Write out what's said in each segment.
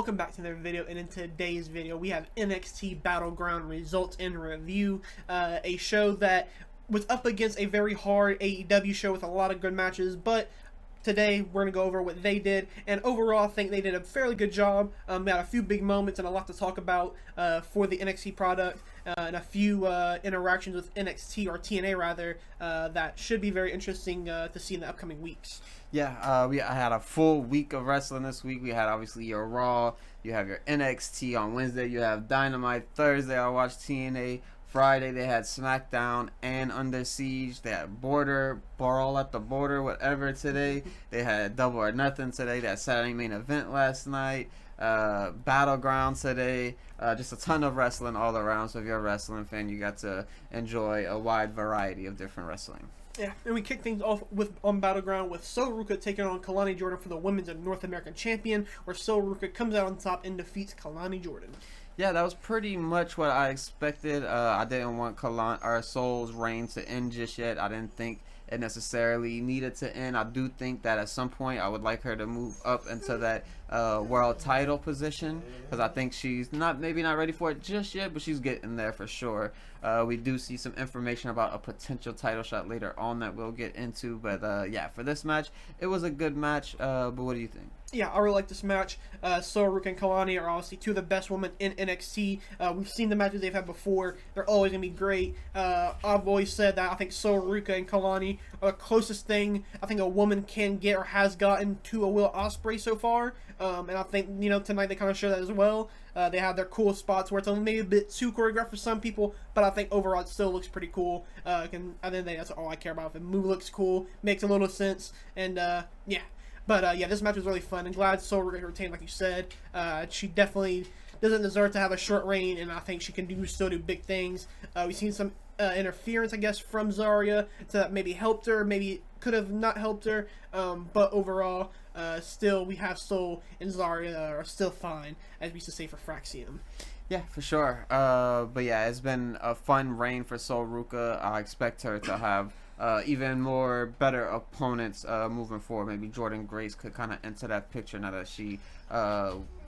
welcome back to another video. And in today's video we have NXT BattleGround results and review, a show that was up against a very hard AEW show with a lot of good matches, but today we're going to go over what they did, and overall I think they did a fairly good job. They had a few big moments and a lot to talk about for the NXT product, and a few interactions with NXT, or TNA rather, that should be very interesting to see in the upcoming weeks. Yeah, I had a full week of wrestling this week. We had obviously your Raw, you have your NXT on Wednesday, you have Dynamite Thursday. I watched TNA. Friday they had SmackDown and Under Siege. They had Brawl at the Border, whatever today. They had Double or Nothing today. They had Saturday Main Event last night. BattleGround today. Just a ton of wrestling all around. So if you're a wrestling fan, you got to enjoy a wide variety of different wrestling. Yeah, and we kick things off on BattleGround with Sol Ruca taking on Kalani Jordan for the Women's and North American Champion, where Sol Ruca comes out on top and defeats Kalani Jordan. Yeah, that was pretty much what I expected. I didn't want Sol's reign to end just yet. I didn't think it necessarily needed to end. I do think that at some point I would like her to move up into that world title position, because I think she's maybe not ready for it just yet, but she's getting there for sure. We do see some information about a potential title shot later on that we'll get into, but yeah, for this match, it was a good match. But what do you think? Yeah, I really like this match. Sol Ruca and Kalani are obviously two of the best women in NXT. We've seen the matches they've had before. They're always going to be great. I've always said that I think Sol Ruca and Kalani are the closest thing I think a woman can get or has gotten to a Will Ospreay so far. And I think, you know, tonight they kind of show that as well. They have their cool spots where it's maybe a bit too choreographed for some people, but I think overall it still looks pretty cool. I think that's all I care about. If the move looks cool, makes a little sense, and yeah. But yeah, this match was really fun, and glad Sol Ruca retained, like you said. She definitely doesn't deserve to have a short reign, and I think she can still do big things. We've seen some interference, I guess, from Zarya, so that maybe helped her, maybe could have not helped her. But overall, still we have Sol and Zarya are still fine, as we used to say for Fraxium. Yeah, for sure. But yeah, it's been a fun reign for Sol Ruca. I expect her to have even more better opponents moving forward. Maybe Jordynne Grace could kind of enter that picture now that she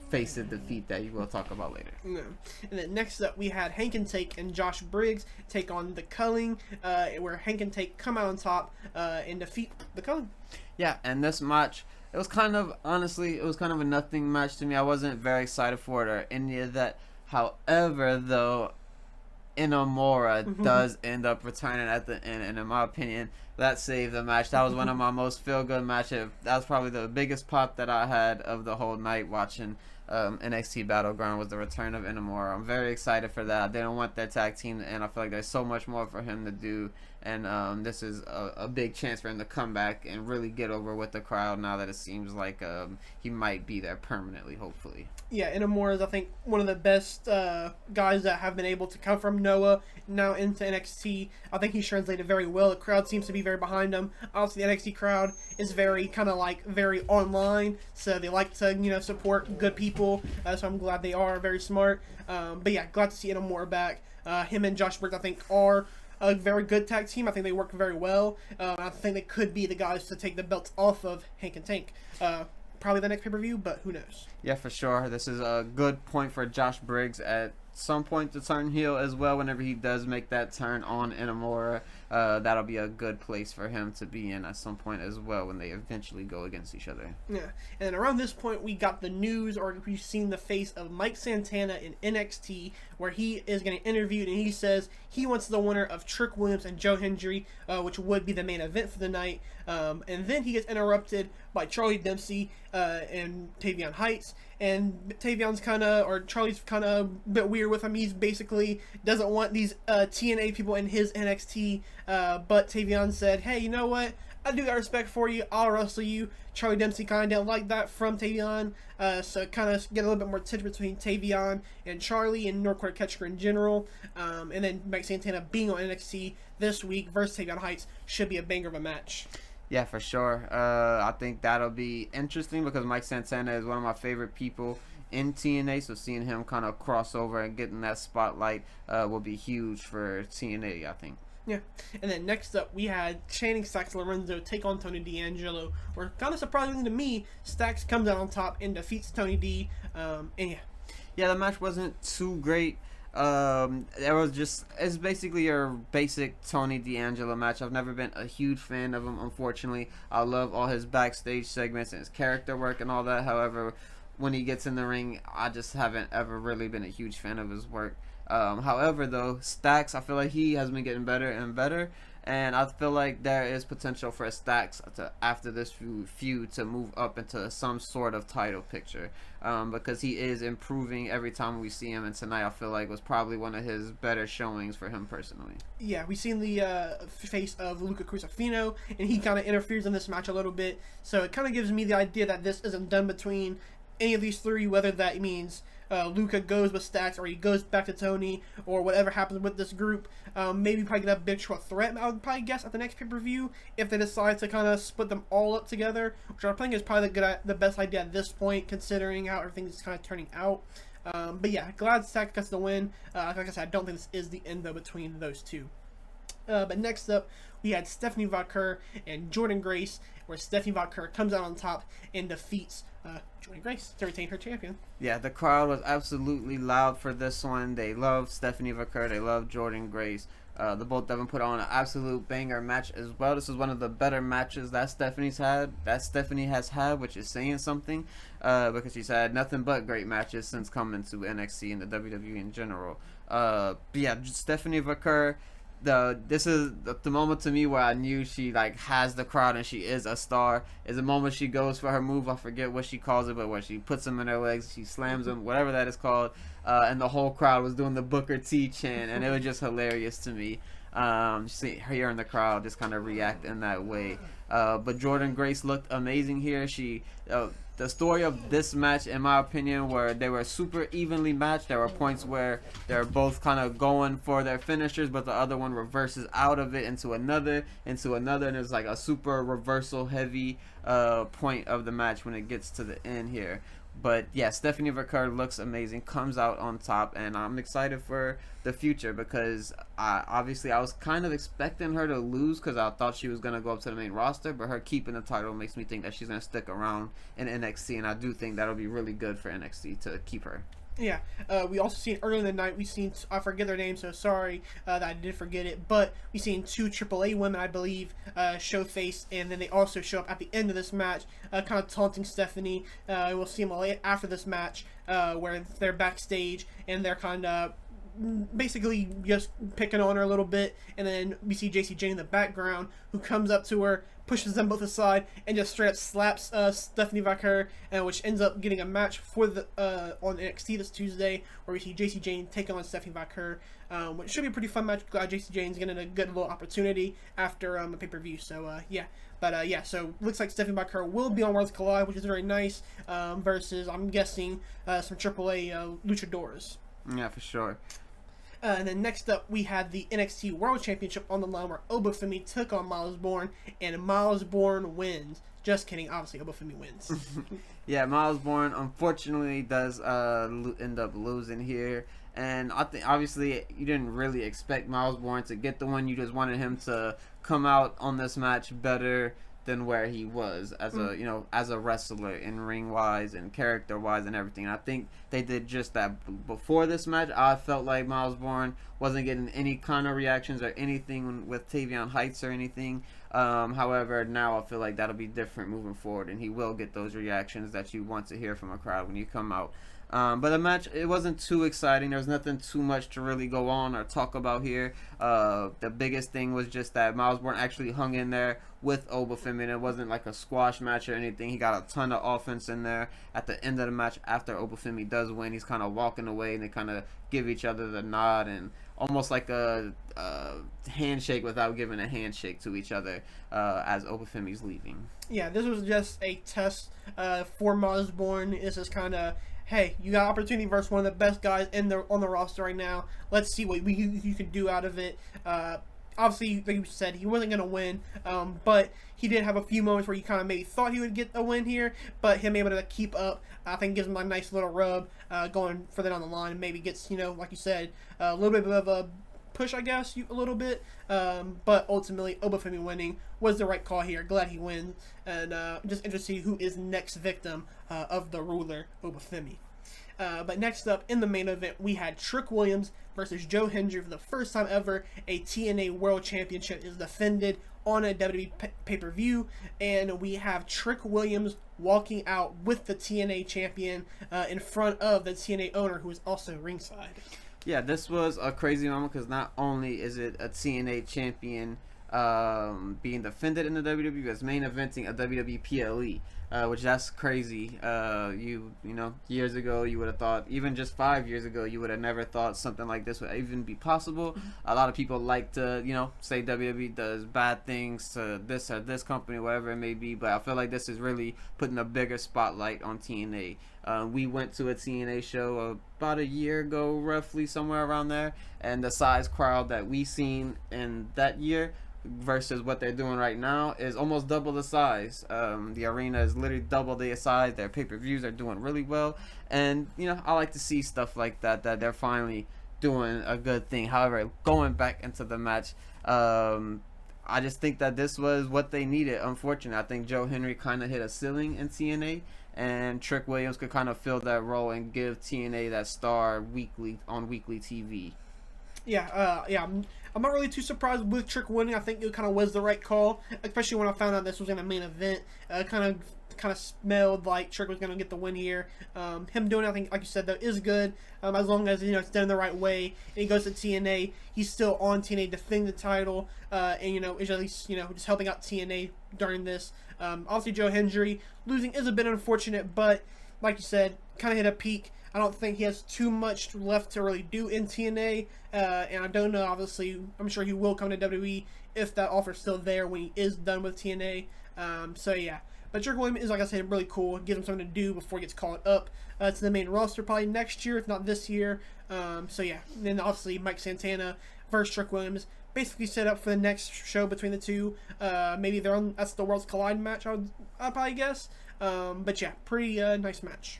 faced a defeat that you will talk about later. Yeah. And then next up we had Hank and Take and Josh Briggs take on the Culling, where Hank and Take come out on top and defeat the Culling. Yeah, and this match, it was kind of a nothing match to me. I wasn't very excited for it or any of that. However, though, Inamura does end up returning at the end, and in my opinion, that saved the match. That was one of my most feel-good matches. That was probably the biggest pop that I had of the whole night watching NXT BattleGround, was the return of Inamura. I'm very excited for that. I didn't want that tag team to end. I feel like there's so much more for him to do, and this is a big chance for him to come back and really get over with the crowd now that it seems like he might be there permanently, hopefully. Yeah, Inamura is, I think, one of the best guys that have been able to come from Noah now into NXT. I think he's translated very well. The crowd seems to be very behind him. Obviously, the NXT crowd is very very online, so they like to, you know, support good people. So I'm glad they are very smart. But yeah, glad to see Inamura back. Him and Josh Briggs, I think, are a very good tag team. I think they work very well. I think they could be the guys to take the belts off of Hank and Tank. Probably the next pay-per-view, but who knows? Yeah, for sure. This is a good point for Josh Briggs at some point to turn heel as well. Whenever he does make that turn on Inamura, that'll be a good place for him to be in at some point as well when they eventually go against each other. Yeah, and around this point we got the news, or we've seen the face of Mike Santana in NXT, where he is getting interviewed, and he says he wants the winner of Trick Williams and Joe Hendry, which would be the main event for the night. And then he gets interrupted by Charlie Dempsey and Tavion Heights, and Charlie's kind of a bit weird with him. He's basically doesn't want these TNA people in his NXT, but Tavion said, hey, you know what? I do got respect for you. I'll wrestle you. Charlie Dempsey kind of didn't like that from Tavion, so kind of get a little bit more tension between Tavion and Charlie and Northcourt Ketchker in general. And then Mike Santana being on NXT this week versus Tavion Heights should be a banger of a match. Yeah, for sure. I think that'll be interesting because Mike Santana is one of my favorite people in TNA, so seeing him kind of cross over and getting that spotlight will be huge for TNA, I think. Yeah, and then next up we had Channing Stacks Lorenzo take on Tony D'Angelo. Where kind of surprisingly to me, Stacks comes out on top and defeats Tony D. And yeah, Yeah, the match wasn't too great. It was just, it's basically your basic Tony D'Angelo match. I've never been a huge fan of him, unfortunately. I love all his backstage segments and his character work and all that. However, when he gets in the ring, I just haven't ever really been a huge fan of his work. However, though, Stacks, I feel like he has been getting better and better, and I feel like there is potential for Stacks to, after this feud, to move up into some sort of title picture, because he is improving every time we see him, and tonight I feel like was probably one of his better showings for him personally. yeah, we've seen the face of Luca Crucifino, and he kind of interferes in this match a little bit. So it kind of gives me the idea that this isn't done between any of these three, whether that means Luca goes with Stacks or he goes back to Tony or whatever happens with this group. Maybe probably get a big short threat, I would probably guess, at the next pay-per-view if they decide to kind of split them all up together, which I think is probably the best idea at this point considering how everything's kind of turning out. But yeah, glad Stacks gets the win. Like I said, I don't think this is the end though between those two. But next up, we had Stephanie Vaquer and Jordan Grace, where Stephanie Vaquer comes out on top and defeats Jordan Grace to retain her champion. Yeah, the crowd was absolutely loud for this one. They loved Stephanie Vaquer. They loved Jordan Grace. The both of them put on an absolute banger match as well. This is one of the better matches that Stephanie has had, which is saying something, because she's had nothing but great matches since coming to NXT and the WWE in general. But yeah, Stephanie Vaquer. This is the moment to me where I knew she like has the crowd and she is a star. Is the moment she goes for her move. I forget what she calls it, but where she puts them in her legs, she slams them, whatever that is called, and the whole crowd was doing the Booker T chant, and it was just hilarious to me. Hearing the crowd just kind of react in that way. But Jordan Grace looked amazing here. The story of this match, in my opinion, where they were super evenly matched. There were points where they're both kind of going for their finishers, but the other one reverses out of it into another, and it's like a super reversal heavy point of the match when it gets to the end here. But yeah, Stephanie Vaquer looks amazing, comes out on top, and I'm excited for the future because I was kind of expecting her to lose because I thought she was going to go up to the main roster, but her keeping the title makes me think that she's going to stick around in NXT, and I do think that'll be really good for NXT to keep her. Yeah, we also seen earlier in the night, I forget their names, so sorry that I did forget it, but we seen two AAA women, I believe, show face, and then they also show up at the end of this match, kind of taunting Stephanie. We'll see them after this match, where they're backstage, and they're kind of basically just picking on her a little bit, and then we see JC Jane in the background, who comes up to her, pushes them both aside, and just straight up slaps Stephanie Vaquer, which ends up getting a match for the on NXT this Tuesday, where we see JC Jane taking on Stephanie Vaquer, which should be a pretty fun match. Glad JC Jane's getting a good little opportunity after a pay-per-view, so yeah. But yeah, so looks like Stephanie Vaquer will be on Worlds Collide, which is very nice, versus, I'm guessing, some AAA luchadors. Yeah, for sure. And then next up, we had the NXT World Championship on the line where Obafemi took on Miles Bourne, and Miles Bourne wins. Just kidding, obviously Obafemi wins. Yeah, Miles Bourne unfortunately does end up losing here. And I think obviously you didn't really expect Miles Bourne to get the one. You just wanted him to come out on this match better than where he was as a wrestler in ring wise and character wise and everything. I think they did just that. Before this match, I felt like Miles Bourne wasn't getting any kind of reactions or anything with Tavion Heights or anything. However, now I feel like that'll be different moving forward, and he will get those reactions that you want to hear from a crowd when you come out. But the match, it wasn't too exciting. There was nothing too much to really go on or talk about here. The biggest thing was just that Miles Bourne actually hung in there with Obafemi. It wasn't like a squash match or anything. He got a ton of offense in there. At the end of the match, after Obafemi does win, he's kind of walking away, and they kind of give each other the nod and almost like a handshake without giving a handshake to each other as Obafemi's leaving. Yeah, this was just a test for Miles Bourne. This is kind of, hey, you got opportunity versus one of the best guys on the roster right now. Let's see what you can do out of it. Obviously, like you said, he wasn't going to win, but he did have a few moments where you kind of maybe thought he would get a win here, but him able to keep up, I think gives him a nice little rub going further down the line, and maybe gets, like you said, a little bit of a push, I guess, a little bit. But ultimately, Obafemi winning was the right call here. Glad he wins, and just interested to see who is next victim of the ruler, Obafemi. But next up in the main event, we had Trick Williams versus Joe Hendry. For the first time ever, a TNA World Championship is defended on a WWE pay-per-view, and we have Trick Williams walking out with the TNA champion in front of the TNA owner, who is also ringside. Yeah, this was a crazy moment because not only is it a TNA champion being defended in the WWE, but it's main eventing a WWE PLE. Which that's crazy. You know, years ago you would have thought, even just 5 years ago, you would have never thought something like this would even be possible. A lot of people like to, you know, say WWE does bad things to this or this company, whatever it may be, but I feel like this is really putting a bigger spotlight on TNA. We went to a TNA show about a year ago, roughly, somewhere around there, and the size crowd that we seen in that year versus what they're doing right now is almost double the size. The arena is literally double the size. Their pay-per-views are doing really well, and you know, I like to see stuff like that they're finally doing a good thing. However, going back into the match, I just think that this was what they needed. Unfortunately, I think Joe Hendry kind of hit a ceiling in TNA, and Trick Williams could kind of fill that role and give TNA that star weekly on weekly TV. Yeah, I'm not really too surprised with Trick winning. I think it kind of was the right call, especially when I found out this was in a main event. Kind of smelled like Trick was going to get the win here. Him doing it, I think, like you said, though, is good, as long as, you know, it's done the right way. And he goes to TNA. He's still on TNA defending the title, and, you know, is at least, you know, just helping out TNA during this. Obviously, Joe Hendry losing is a bit unfortunate, but like you said, kind of hit a peak. I don't think he has too much left to really do in TNA, and I don't know, obviously, I'm sure he will come to WWE if that offer's still there when he is done with TNA. So yeah, but Trick Williams is, like I said, really cool. It gives him something to do before he gets called up to the main roster probably next year, if not this year. So yeah, and then obviously Mike Santana versus Trick Williams, basically set up for the next show between the two. Maybe they're on, that's the Worlds Collide match, I'd probably guess. But yeah, pretty nice match.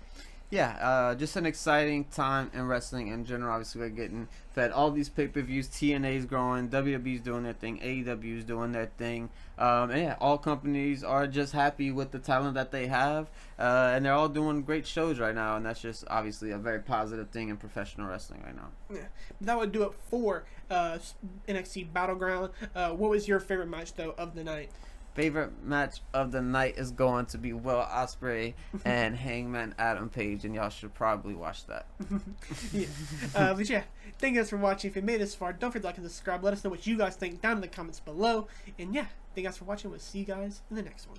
Yeah, just an exciting time in wrestling in general. Obviously, we're getting fed all these pay-per-views. TNA's growing, WWE's doing their thing, AEW's doing their thing. And yeah, all companies are just happy with the talent that they have, and they're all doing great shows right now. And that's just obviously a very positive thing in professional wrestling right now. Yeah, that would do it for NXT BattleGround. What was your favorite match, though, of the night? Favorite match of the night is going to be Will Ospreay and Hangman Adam Page, and y'all should probably watch that. Yeah. But yeah, thank you guys for watching. If you made it this far, don't forget to like and subscribe. Let us know what you guys think down in the comments below. And yeah, thank you guys for watching. We'll see you guys in the next one.